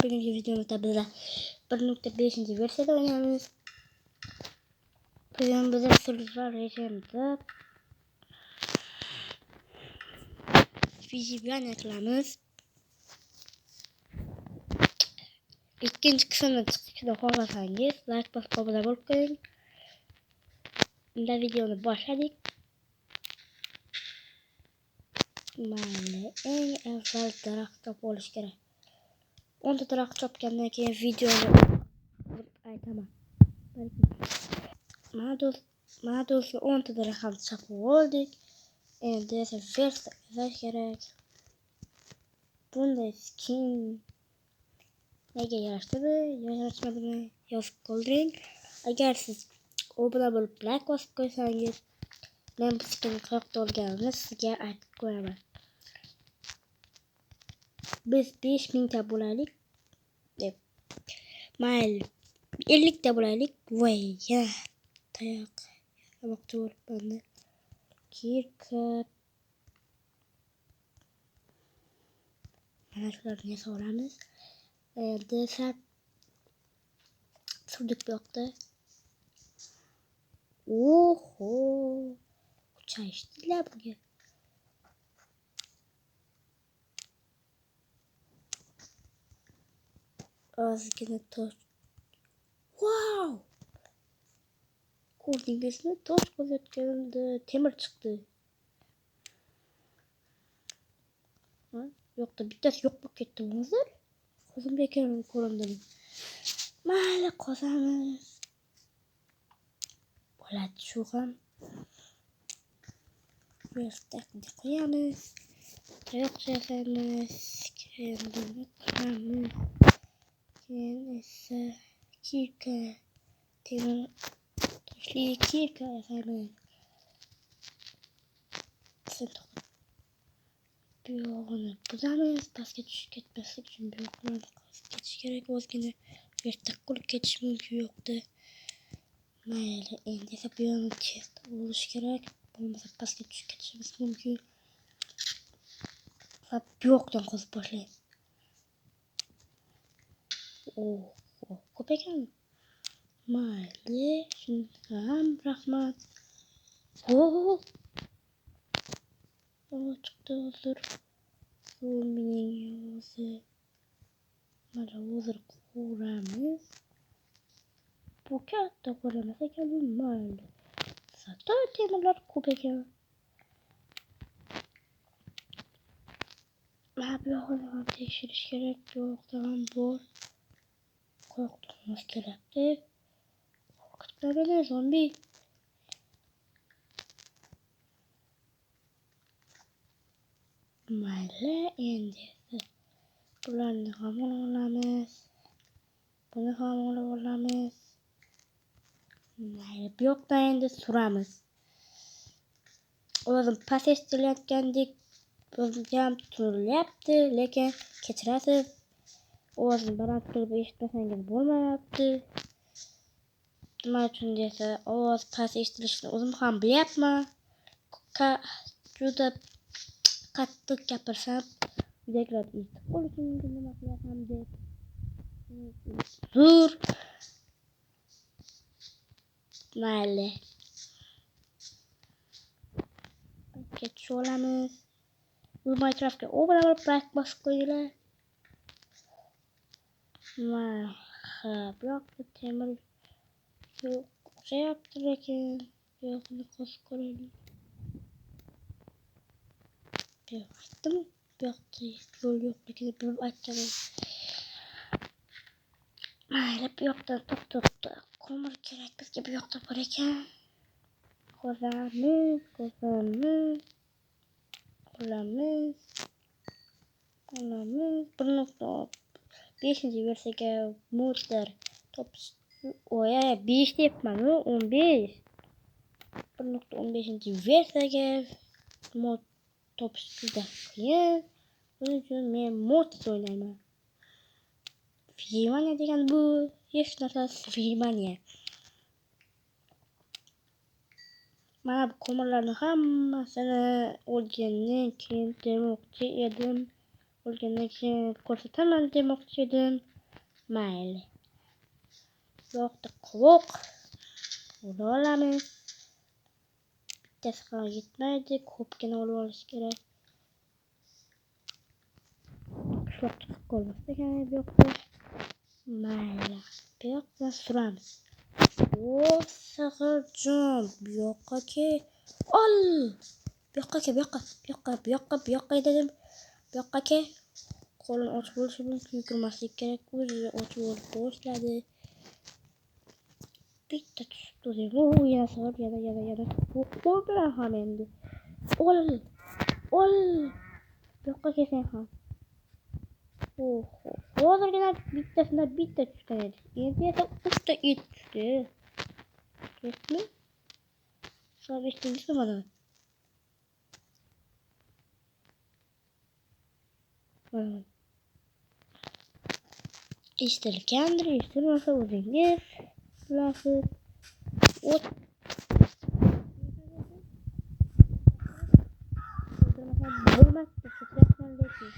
Bugünkü videomuzda bizler 1.5. versiyada oynayacağız. Bugün bize sırlar rejimde video yayınlayacağız. İkinci kısımda çıkışında hoşlansanız like basıp abone olup koyun. Şimdi videonu başladık. Mayli en evvel darak top oluş gerek. Onda darak top kendine keyin videonu aytamam. Mana do'stlar 10 ta darak chopib oldik. Endi esa versiya yazash kerak. Bunday skin nega yarashdimi, yarashmadimi yozib qoldiring. Agar siz obuna bo'lib like bosib qo'ysangiz, men bu skinni qayoqda olganimni sizga aytib qo'yaman. Biz 5000 ta bo'laylik deb. Mayli 50 ta bo'laylik. Voy, yana tayoq yamoqchi bo'libman. Kirka mana shularni yasa olamiz. Desa surdik bu yoqda. Oho, uchayishdilar bunga. Ozgina tosh. Wow! Ko'rdingizmi? Tosh qo'yayotganimda temir chiqdi. Yo'qda bittasi yo'q bo'lib ketdi hozir. Ko'zimga ekanini ko'rindim. Mayli qozamiz. Bo'ladi shu ham. Vertakni qo'yamiz. Tayoq yasaymiz. Keyin buni qilamiz. Keyin esa kirka temir toshli kirka yasaymiz. Bu yog'ini buzamiz. Pastga tushib ketmaslik uchun bu yoqni ketish kerak. Ozgina vertak qilib ketish mumkin yo'qda. Mayli, endi esa bu yoqni test bo'lish kerak. Bo'lmasa pastga tushib ketishimiz mumkin. Va bu yoqdan qozib boshlaymiz. Ko'p ekan. Mayli, shunga ham rahmat. Chiqdi hozir. Bu mening o'zi. Mana hozir ko'ramiz. Bu katta ko'ramas ekan, mayli. Sato temirlar ko'p ekan. Mana bu yoqni ham tekshirish kerak. Bu yoqda ham bor. Qo'rqitmas kerakdi. Qo'rqitmagin zombi. Mayli, endi bularni ham olamiz. Buni ham olamiz. Mayli, bu yoqdan endi suramiz. O'zim past eshitilayotgandek o'zimga ham tuyulyapti, lekin kechirasiz. O'zim baland qilib eshitmasangiz bo'lmayapti. Nima uchun desa, ovoz past eshitilishini o'zim ham bilyapman. Juda qattiq gapirsam, uydagilar eshitib qolishi mumkin nima qilyapman deb. Zur. Mayli. Ketish olamiz. Bu Minecraftga obuna bo'lib like bosib qo'yinglar. Bu yoqda temir yo'q o'xshayapti, lekin bu yoqni qosib ko'raylik. Aytdim, bu yoqda yo'l yo'qligini bilib aytganim. Mayli, bu yoqdan to'xtatdi. Ko'mir kerak bizga bu yoqda bor ekan. Qozamiz. 1.5 versiyaga modlar topish. Oya 5 deyapman, 15. 1.15 versiyaga mod topish juda qiyin. Buning uchun men mod o'ynayman. Vimaniya degan bu hech narsasiz Vimaniya. Mana bu ko'mirlarni hammasini o'lgandan keyin demoqchi edim. O'lgandan keyin ko'rsataman demoqchi edim. Mayli. Yo'qda qovoq. Uni olamiz. Bittasi ham yetmaydi. Ko'pgina olib olish kerak. Qishloq chiqib qolmasdi ekan bu yoqda. Mayli. Bu yoqdan suramiz. O, Sig'irjon, bu yoqqa kel. Ol! Bu yoqqa dedim. Bu yoqqa kel. Qo'lini och bo'lishi mumkin, yugurmaslik kerak. O'zi och bo'lib boshladi. Bitta tushibdi deb. Yana sig'ir, yana. Bu qo'l bilan ham endi. Ol! Bu yoqqa kelsang ham. Oho. Hozirgina bittasidan bitta tushgan edi. Endi esa 3 ta it tushdi. Ketmi? Hisob eshitdingizmi mana? Eshitilgandir, eshitilmasa o'zingiz bilasiz. Bo'lmasdi, tushirsan lekin.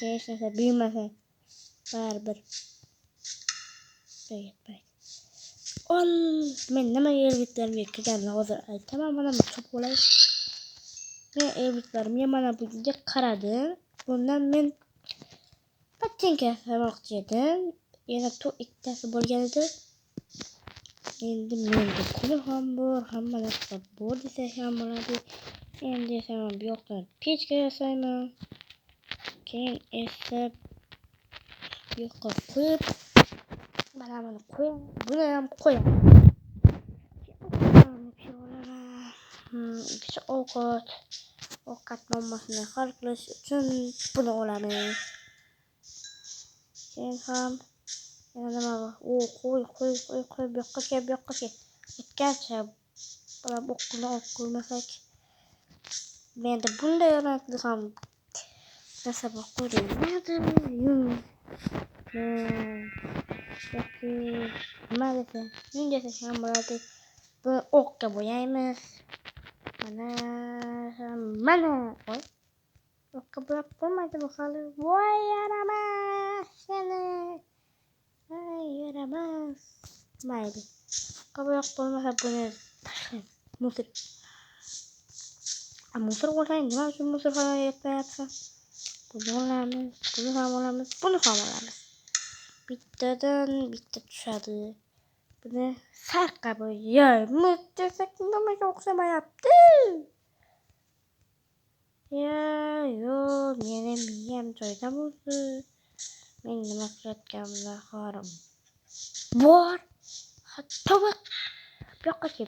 Hech narsa bilmasa baribir. Yetmaydi. Ol! Men nima elbitlarimga kirganini hozir aytaman. Mana bu chop bo'lay. Men elbitlarimga mana bu yerga qaradim. Bundan men patinka yasamoqchi edim. Yana ikkitasi bo'lgan edi. Endi menda pul ham bor, hamma narsa bor desa ham bo'ladi. Endi esa bu yoqdan pechka yasayman. Keyin esa bu yoqqa qo'yib, mana buni qo'yaman. Buni ham qo'yaman. Bitta ovqat muammosini hal qilish uchun buni olamiz. Keyin ham yana nima bor? Qo'y. Bu yoqqa kel. Aytgancha bular o'qini olib qo'ymasak. Menda bunday emasdi ham. Narsa bor qo'yilmaydi. Yoki nima desam, shunday desam ham bo'ladi. Buni o'qqa bo'yaymiz. Mana. Voy. O'qqa bo'yab bo'lmaydi bu hali. Voy, yaramas seni. Yaramas. Mayli. Qo'yib bo'lmasa buni tashlang. Musor bo'lsang nima uchun musorxonaga yetmayapsan? Buni ham olamiz. Bittadan bitta tushadi. Buni sarqa bo'yaymiz desak nimaga o'xshamayapti? Yo'q, meni miyam joyida bo'ldi. Men nima qilayotganimni xorim bor. To'g'ri. Bu yoqqa kel.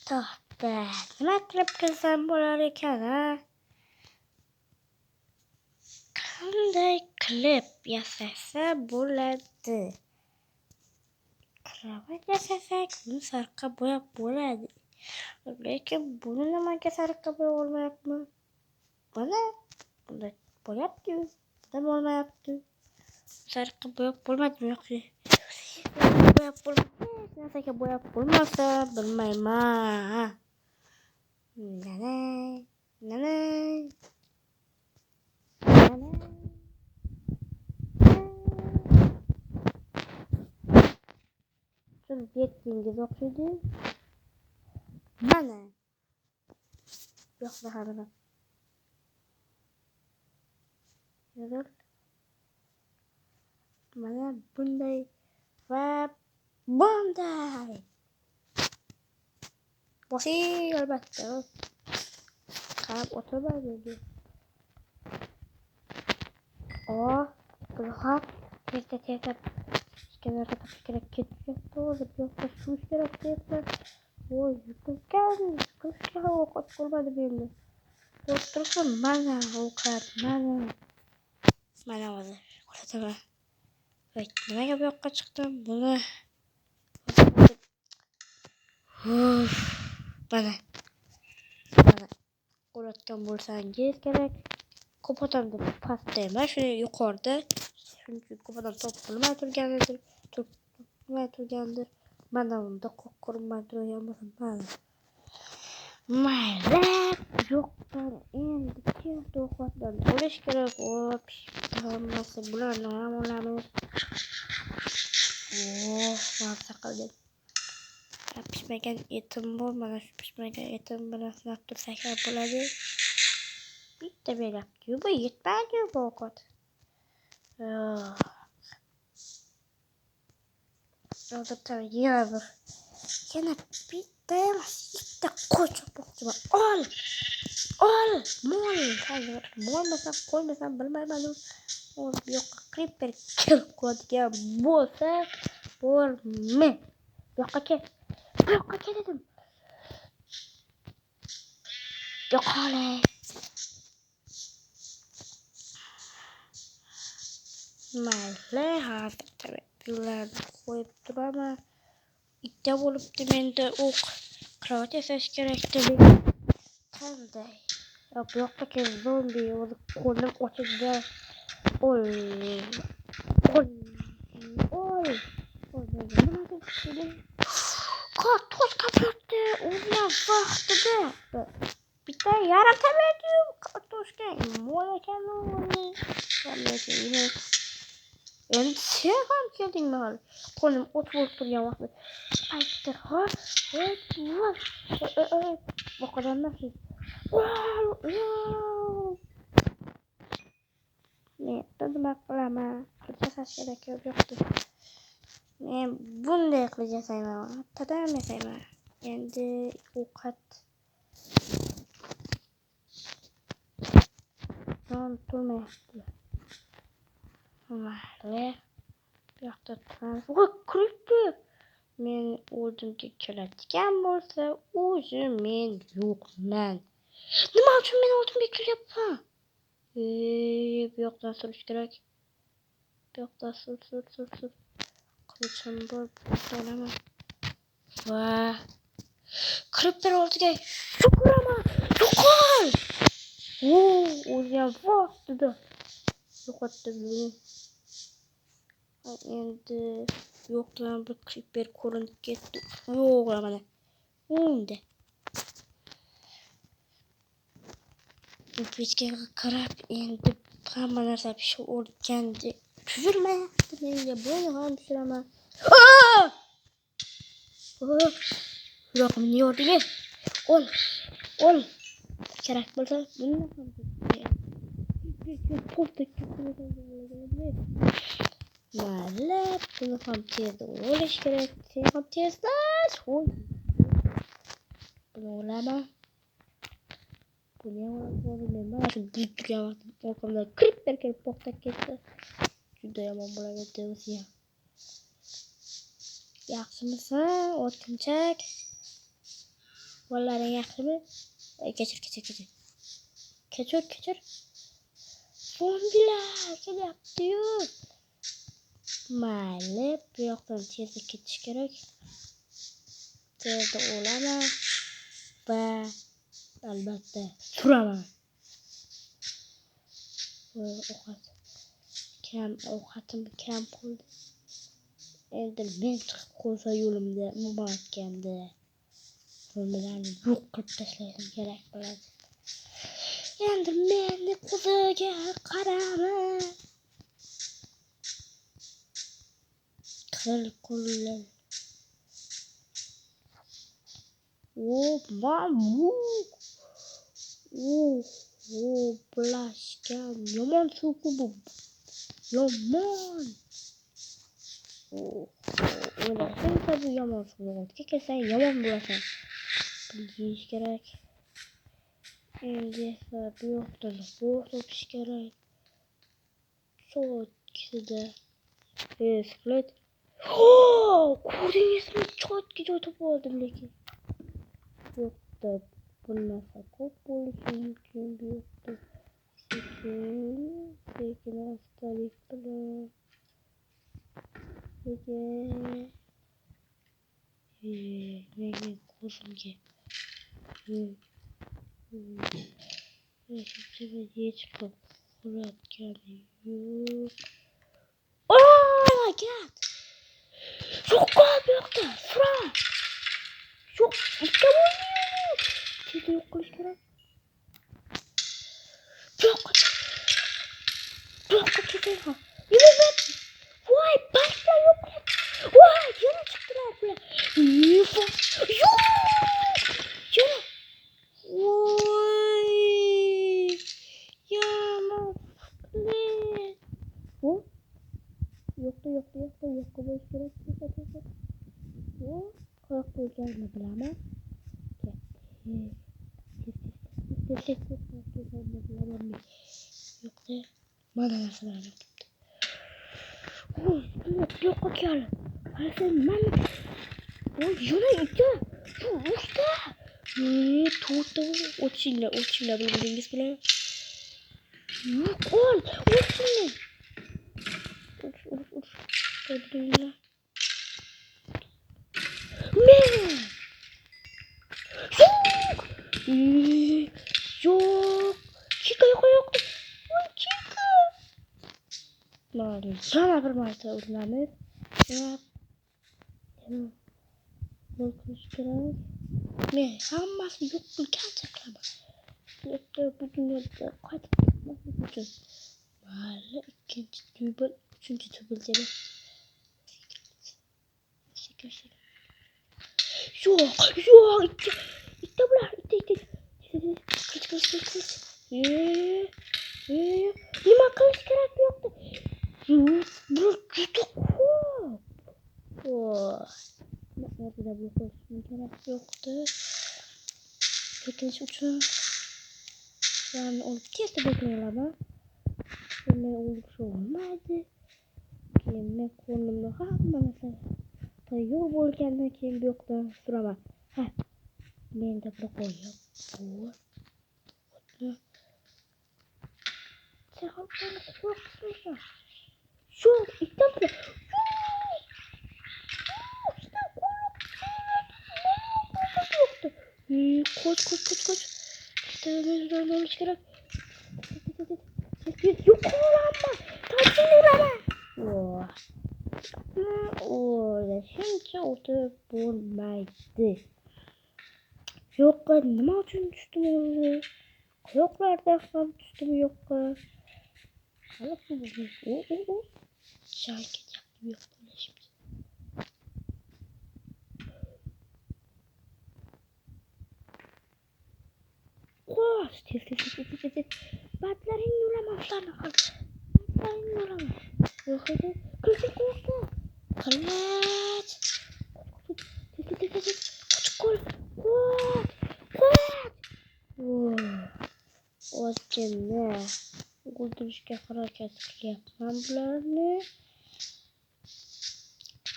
To'xta. Nima qilib qilsam bo'lar ekan, ha? Qanday qilib yasasa bo'ladi? Kravat yasasak, buni sarqa bo'yab bo'ladi. Lekin buni nimaga sarqa bo'yab olmayapman? Buni bunday bo'yapti-yu, bunday bo'lmayapti. Sarqa bo'yab bo'lmaydi bu yoqda. Narsaga bo'yab bo'lmasa bilmayman. Nanay. Siz yetdingiz o'xshaydi. Mana. Yo'qda hali. Yurib. Mana bunday va bunday. Boshi albatta. Qarab o'tirmaydi. Bular tezda kenarga kerak ketdi. Hozir yo'qda shush kerak debdi. Voy, yutgan. Kuchga ovqat qolmadi menda. O'tirsin, mana ovqat, mana hozir ko'rsataman. Voy, nimaga bu yoqqa chiqdim? Buni mana qo'latgan bo'lsangiz kerak. Ko'p odamda pastda emas, shuni yuqorida. Shuning uchun ko'p odam top qilmay turgandir. Mana unda qo'rqmay turgan bo'lsa, mayli. Yo'qdan endi bo'lish kerak. Hop, hammasi bularni ham olamiz. Mazza qildim. Pishmagan etim bor. Mana shu pishmagan etim bilan sinab tursak ham bo'ladi. Bitta beryapti. Bu yetmaydi bu ovqat. Yana bitta emas, ikkita qo'chib boqchiman. Ol, mol. Molmasam, qo'ymasam bilmayman. Bu yoqqa creeper kelib qoladigan bo'lsa, bo'lma. Yoqqa kel dedim. Yo'qole. Mayli, hozir bularni qo'yib turaman. Ikkita bo'libdi menda o'q. Qirovat yasash kerak deb. Qanday? Bu yoqqa kel zombi o'zi qo'lim ochildi. Ol. Nima dedi? Kartosh kapatdi. O'zim vaqtida. Bitta yaratamadim kartoshka. Mo'l ekan u. Endi sen ham keldingmi hali? Qo'lim o't bo'lib turgan vaqtda. Aytdi, bu qadar nafis. Nima qilaman? Yasash kerak yo'qdi. Men bunday qilib yasayman. Tadam yasayman. Endi ovqat non to'lmayapti. Mayli. Bu yoqda turamiz. Creeper. Men o'zimga keladigan bo'lsa, o'zi men yo'qman. Nima uchun men o'zimga kelyapman? Bu yoqdan surish kerak. Bu yoqdan sur. Qilichim bor, olaman. Va creeper oldiga sug'uraman. Yo'qol! O'zi ham vaqtida yo'qotdim. Endi yo'qdan bir creeper ko'rinib ketdi. Yo'q, mana. Unda. Pechga qarab endi hamma narsa pishib o'lgandi. Tuzilmayapti menga. Buni ham pishiraman. Yo'qimni yordingiz. Ol. Kerak bo'lsa buni ham mayli, buni ham tezda o'lish kerak. Sen ham tezda buni olaman. Buni ham olaman. Mana shu turgan vaqtda orqamdan creeper kelib to'xtab ketdi. Juda yomon bo'ladi o'zi ham. Yaxshimisan, o'tkinchak? Vallaring yaxshimi? Kechir. Zombilar kelyapti-yu. Mayli, bu yoqdan tezda ketish kerak. Tezda olaman va albatta turaman. Ovqatim kam qoldi. Endi men chiqib qolsa yo'limda muborakkamda. Zombilarni yo'q qilib tashlashim kerak bo'ladi. Endi meni ko'ziga qaraman. Qo'llar. Mamuk. Blashgan. Yomon suku bu. Yomon. O'ylashim tabi yomon suku. Kelsa yomon bo'lasan. Bilish kerak. Endi bu yoqdan topish kerak. Cho'tkida. Split. Ko'rdingizmi? Cho'tki topib oldim lekin. Yo'qda bo'lmasa ko'p bo'lishi mumkin. Bu yoqda sekin astalik bilan. Mening ko'zimga hech qilib qo'yayotgani yo'q. Oh my god! Yo'q, bu yoqda. Yo'q, bitta bo'lmaydi. Tezda yo'q qilish kerak. Yo'q. kesin ha. Evet. Vay başla yok. Vay canım çıktılar buraya. Yok. Yok. Canım. Vay. Ya nasıl? Bu? Yoktu. Boş gerek. Bu. Karakter gelmedi ama. Yoktu. Bana nasıl vermek? Yok bakıyorum. Hayır ben. Ой, жена, иди! Уsta! Tuğda Очilla bildiğiniz bile. Yok ol! Очilla! Uç. Bildiğinler. Ne? Yok! Yok! Chica yoktu. Chica! Malum. Sana bir marta uğrunamır. Ya. Bakıştırak. Ne? Hammasi yok bu gerçekten. Yoksa bu dünyada kaç nasıl bütün? Mahalle ikinci dübel, üçüncü dübelleri. Yok. İşte bunlar. Kıç. Liman kılıç gerek yoktu. Yok. Bu çok hop. Nerede de bu kılıç gerek yoktu. Kılıç uçuyor. Yani onu test bekliyorlar ama. Ne olursa olmadı. Ne konumda kalma mesela. Tabii yol boyunca kim yok da sırama. Ben de bunu koyuyorum. Bu. Sen halklarını korkuyorsun. Şu işte bu. İşte yoktu. Koş. İşte ben olmuş gerek. Yok olamaz. Tatlım olamaz. Şimdi oturup bulmaydı. Yok nima uchun düştüm orada? Qayoqlarda ham düştüm yo'qqa? O. Hareket yaptım yok böyle şimdi. Koş. Tez. Batların yuramamışlarına kal. Batların yuramaz. Yok hadi. Kılıcı korktu. Kılıç. Tez. Koş. O cümle. Öldürüşke hareket yapmam bularını.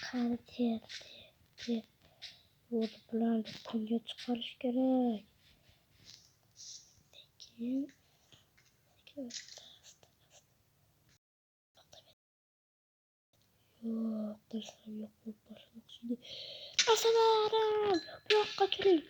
Hareketi. Bularını konuya çıkarış gerek. Tekin. Yok. Dersem yok. Başladık şimdi. Asalarım. Yok kaçırın.